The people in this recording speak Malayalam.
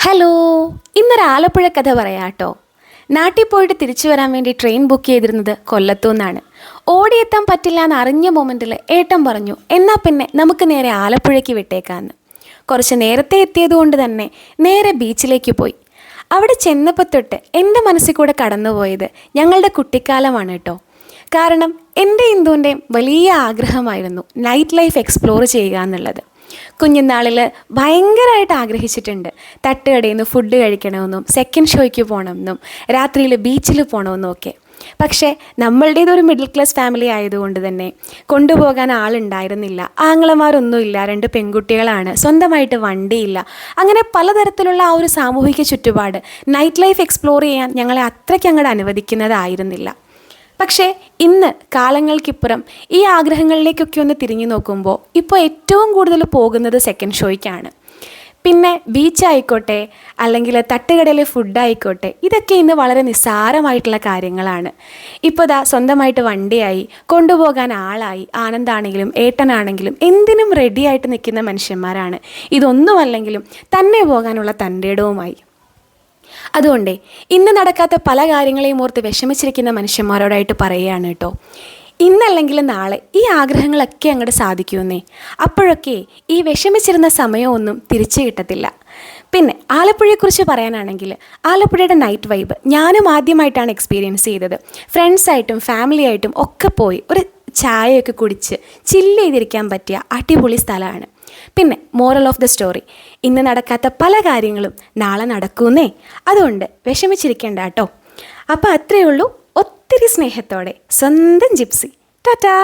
ഹലോ, ഇന്നൊരു ആലപ്പുഴ കഥ പറയാട്ടോ. നാട്ടിൽ പോയിട്ട് തിരിച്ചു വരാൻ വേണ്ടി ട്രെയിൻ ബുക്ക് ചെയ്തിരുന്നത് കൊല്ലത്തുനിന്നാണ്. ഓടിയെത്താൻ പറ്റില്ല എന്ന് അറിഞ്ഞ മൊമെൻറ്റിൽ ഏട്ടൻ പറഞ്ഞു, എന്നാൽ പിന്നെ നമുക്ക് നേരെ ആലപ്പുഴയ്ക്ക് വിട്ടേക്കാമെന്ന്. കുറച്ച് നേരത്തെ എത്തിയതുകൊണ്ട് തന്നെ നേരെ ബീച്ചിലേക്ക് പോയി. അവിടെ ചെന്നപ്പോൾ തൊട്ട് എൻ്റെ മനസ്സിൽ കൂടെ കടന്നുപോയത് ഞങ്ങളുടെ കുട്ടിക്കാലമാണ് കേട്ടോ. കാരണം എൻ്റെ ഇന്ദുവിൻ്റെയും വലിയ ആഗ്രഹമായിരുന്നു നൈറ്റ് ലൈഫ് എക്സ്പ്ലോർ ചെയ്യുക എന്നുള്ളത്. കുഞ്ഞുനാളിൽ ഭയങ്കരമായിട്ട് ആഗ്രഹിച്ചിട്ടുണ്ട്. തട്ടുകടയിൽ നിന്ന് ഫുഡ് കഴിക്കണമെന്നും സെക്കൻഡ് ഷോയ്ക്ക് പോകണമെന്നും രാത്രിയിൽ ബീച്ചിൽ പോകണമെന്നും ഒക്കെ. പക്ഷേ നമ്മളുടേതൊരു മിഡിൽ ക്ലാസ് ഫാമിലി ആയതുകൊണ്ട് തന്നെ കൊണ്ടുപോകാൻ ആളുണ്ടായിരുന്നില്ല. ആങ്ങളമാരൊന്നുമില്ല, 2 പെൺകുട്ടികളാണ്, സ്വന്തമായിട്ട് വണ്ടിയില്ല. അങ്ങനെ പലതരത്തിലുള്ള ആ ഒരു സാമൂഹിക ചുറ്റുപാട് നൈറ്റ് ലൈഫ് എക്സ്പ്ലോർ ചെയ്യാൻ ഞങ്ങളെ അത്രയ്ക്ക് അങ്ങോട്ട് അനുവദിക്കുന്നതായിരുന്നില്ല. പക്ഷേ ഇന്ന് കാലങ്ങൾക്കിപ്പുറം ഈ ആഗ്രഹങ്ങളിലേക്കൊക്കെ ഒന്ന് തിരിഞ്ഞു നോക്കുമ്പോൾ ഇപ്പോൾ ഏറ്റവും കൂടുതൽ പോകുന്നത് സെക്കൻഡ് ഷോയ്ക്കാണ്. പിന്നെ ബീച്ചായിക്കോട്ടെ അല്ലെങ്കിൽ തട്ടുകടയിലെ ഫുഡായിക്കോട്ടെ, ഇതൊക്കെ ഇന്ന് വളരെ നിസ്സാരമായിട്ടുള്ള കാര്യങ്ങളാണ്. ഇപ്പോൾ ദാ സ്വന്തമായിട്ട് വണ്ടിയായി, കൊണ്ടുപോകാൻ ആളായി, ആനന്ദാണെങ്കിലും ഏട്ടനാണെങ്കിലും എന്തിനും റെഡിയായിട്ട് നിൽക്കുന്ന മനുഷ്യന്മാരാണ്. ഇതൊന്നുമല്ലെങ്കിലും തന്നെ പോകാനുള്ള തൻ്റെ ഇടവുമായി. അതുകൊണ്ടേ ഇന്ന് നടക്കാത്ത പല കാര്യങ്ങളെയും ഓർത്ത് വിഷമിച്ചിരിക്കുന്ന മനുഷ്യന്മാരോടായിട്ട് പറയുകയാണ് കേട്ടോ, ഇന്നല്ലെങ്കിൽ നാളെ ഈ ആഗ്രഹങ്ങളൊക്കെ അങ്ങോട്ട് സാധിക്കുമെന്നേ. അപ്പോഴൊക്കെ ഈ വിഷമിച്ചിരുന്ന സമയമൊന്നും തിരിച്ചു കിട്ടത്തില്ല. പിന്നെ ആലപ്പുഴയെക്കുറിച്ച് പറയാനാണെങ്കിൽ ആലപ്പുഴയുടെ നൈറ്റ് വൈബ് ഞാനും ആദ്യമായിട്ടാണ് എക്സ്പീരിയൻസ് ചെയ്തത്. ഫ്രണ്ട്സായിട്ടും ഫാമിലിയായിട്ടും ഒക്കെ പോയി ഒരു ചായയൊക്കെ കുടിച്ച് ചില്ല് ചെയ്തിരിക്കാൻ പറ്റിയ അടിപൊളി സ്ഥലമാണ്. പിന്നെ മോറൽ ഓഫ് ദ സ്റ്റോറി, ഇന്ന് നടക്കാത്ത പല കാര്യങ്ങളും നാളെ നടക്കുന്നേ. അതുകൊണ്ട് വിഷമിച്ചിരിക്കേണ്ട കേട്ടോ. അപ്പോൾ അത്രയേ ഉള്ളൂ. ഒത്തിരി സ്നേഹത്തോടെ സ്വന്തം ജിപ്സി. ടാറ്റാ.